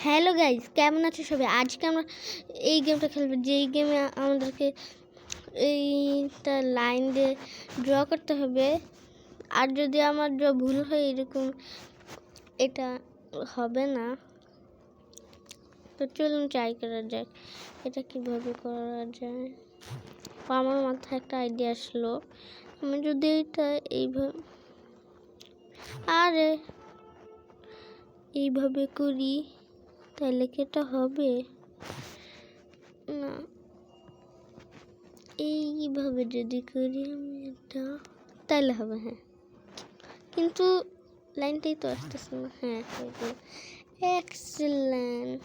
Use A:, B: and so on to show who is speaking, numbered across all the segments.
A: Hello guys, কেমন আছো সবাই? আজকে আমরা এই গেমটা খেলবো, যেই গেমে আমাদেরকে এইটা লাইন দিয়ে ড্র করতে হবে। আর যদি আমার ড্র ভুল হয় এরকম, এটা হবে না। তো চলুন ট্রাই করা যাক এটা কিভাবে করা যায়। আমার মাথায় একটা আইডিয়া আসলো, আমি যদি এটা এইভাবে করি তাহলে কি এটা হবে না? এইভাবে যদি করি আমি এটা তাহলে হবে, হ্যাঁ। কিন্তু লাইনটাই তো আসতেছে না। হ্যাঁ, এক্সেলেন্ট।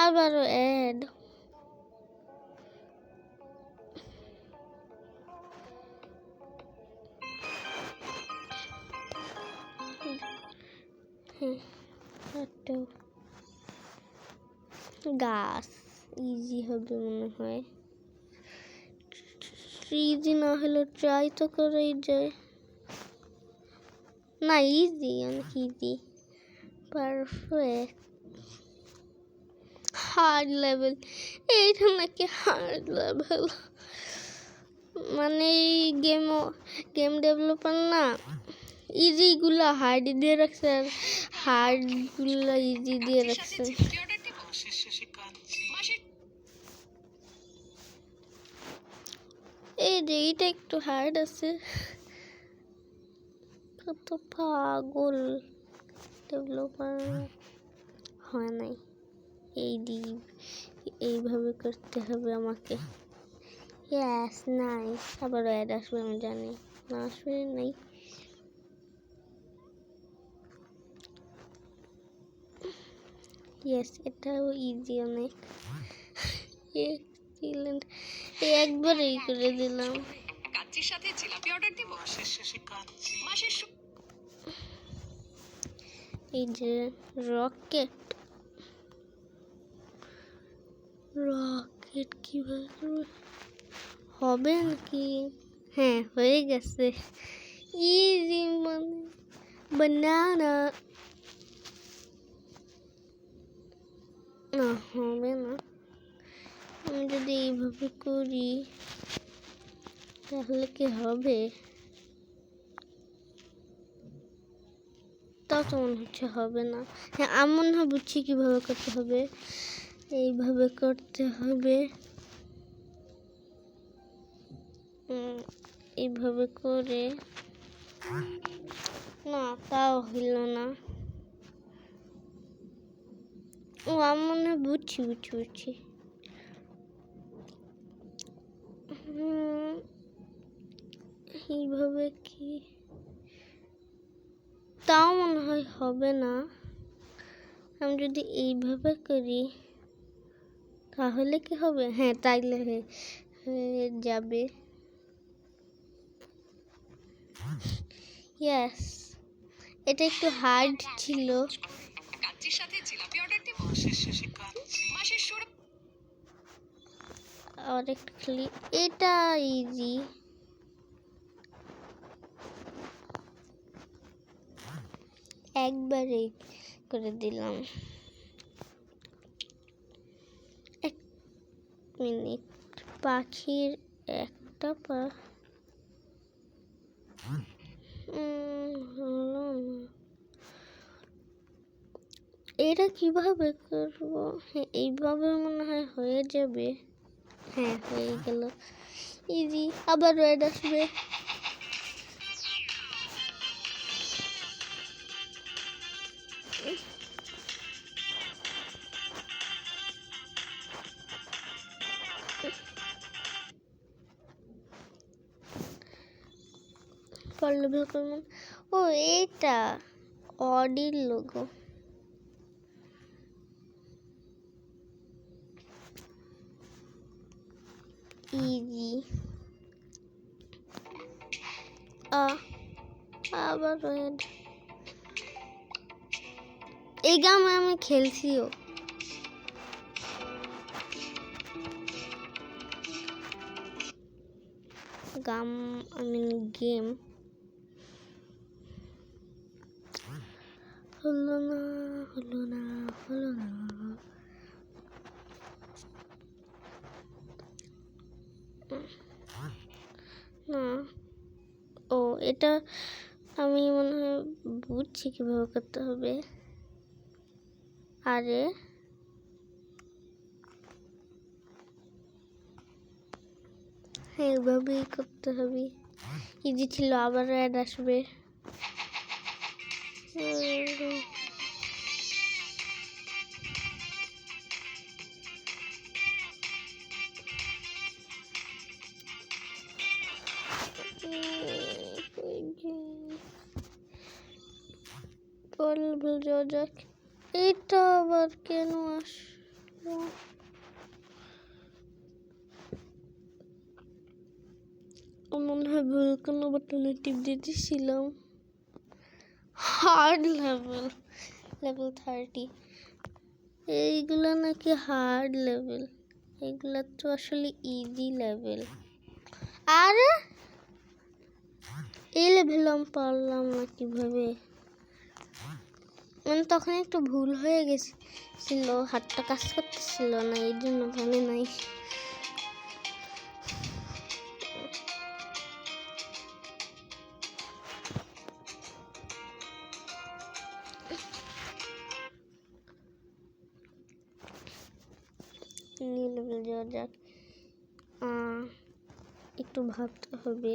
A: আবারও অ্যাড। হ্যাঁ, গাছ ইজি হবে মনে হয়। ইজি না হলে ট্রাই তো করাই যায় না। ইজি, অনেক ইজি, পারফেক্ট। হার্ড লেভেল, এইটা নাকি হার্ড লেভেল? মানে এই গেম ডেভেলপার না ইজিগুলো হার্ড দিয়ে রাখছে আর হার্ডগুলো ইজি দিয়ে রাখছে। এই যে এইটা একটু হার্ড আছে। কত পাগল ডেভেলপার হয় নাই। এইভাবে করতে হবে আমাকে। Yes, nice. আবার অ্যাড আসবে আমি জানি না, আসবে নাই। ইয়েস, এটাও ইজি অনেক। এক্সিলেন্ট। একবারেই করে দিলাম। কাচ্চির সাথে জিলাপি অর্ডার দিব। এই যে রকেট কিভাবে হবে নাকি? হ্যাঁ, হয়ে গেছে। ইজি মানে বানানা। না, হবে না। আমি যদি এইভাবে করি তাহলে কি হবে? তাও তো মনে হচ্ছে হবে না। হ্যাঁ, আমি মনে হয় বুঝছি কীভাবে করতে হবে। এইভাবে করতে হবে, এইভাবে করে। না, তাও হইল না। ও, আমি মনে হয় বুঝছি। এইভাবে কি? তাও মনে হয় হবে না। আমি যদি এইভাবে করি তাহলে কি হবে? হ্যাঁ, তাইলে হয়ে যাবে। ইয়েস, এটা একটু হার্ড ছিল। আর একটু খালি এটা ইজি। একবারে করে দিলাম। এক মিনিট, পাখির একটা পা হলো না। এটা কিভাবে করবো? হ্যাঁ, এইভাবে মনে হয় হয়ে যাবে। হ্যাঁ, হয়ে গেল। ইজি। আবার রেড আসবে। ও, এটা অডির লোগো। ইজি। আবার রেড। এই গেম আমি খেলছিও। গেম হলো না। এটা আমি মনে হয় বুঝছি কীভাবে করতে হবে। আরে এইভাবেই করতে হবে। ইজি ছিল, আবার অ্যাড আসবে। ভুল যাওয়া যাক। এইটা আবার কেন আসলো? মনে হয় ভুল কোনো বাটনে টিপ দিতেছিলাম। Hard level, level 30। এইগুলো নাকি হার্ড লেভেল, এইগুলো তো আসলে ইজি লেভেল। আরে এই লেভেল আমি পারলাম না কিভাবে? মানে তখন একটু ভুল হয়ে গেছিল, হাতটা কাজ করতেছিল না, এই জন্য ভালো নাই। লেভেল যাওয়া যাক, একটু ভাবতে হবে।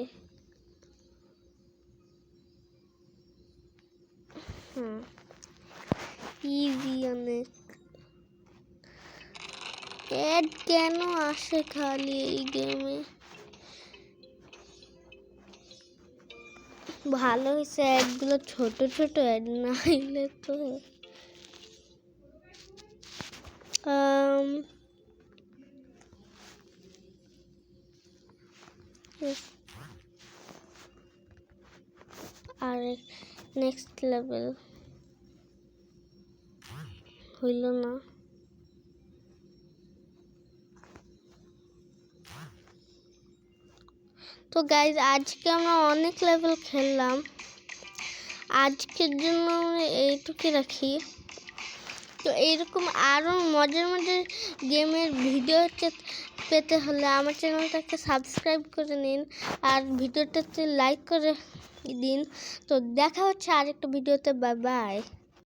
A: ইজি অনেক। অ্যাড কেন আসে খালি এই গেমে? ভালো হয়েছে অ্যাডগুলো ছোট ছোট অ্যাড, না হইলে তো আর নেক্সট লেভেল হইল না। তো গাইজ আজকে আমরা অনেক লেভেল খেললাম, আজকের জন্য আমরা এইটুকু রাখি। তো এইরকম আরও মজার মজার গেমের ভিডিও পেতে হলে আমার চ্যানেলটাকে সাবস্ক্রাইব করে নিন আর ভিডিওটাতে লাইক করে দিন। তো দেখা হচ্ছে আরেকটা ভিডিওতে, বাই বাই।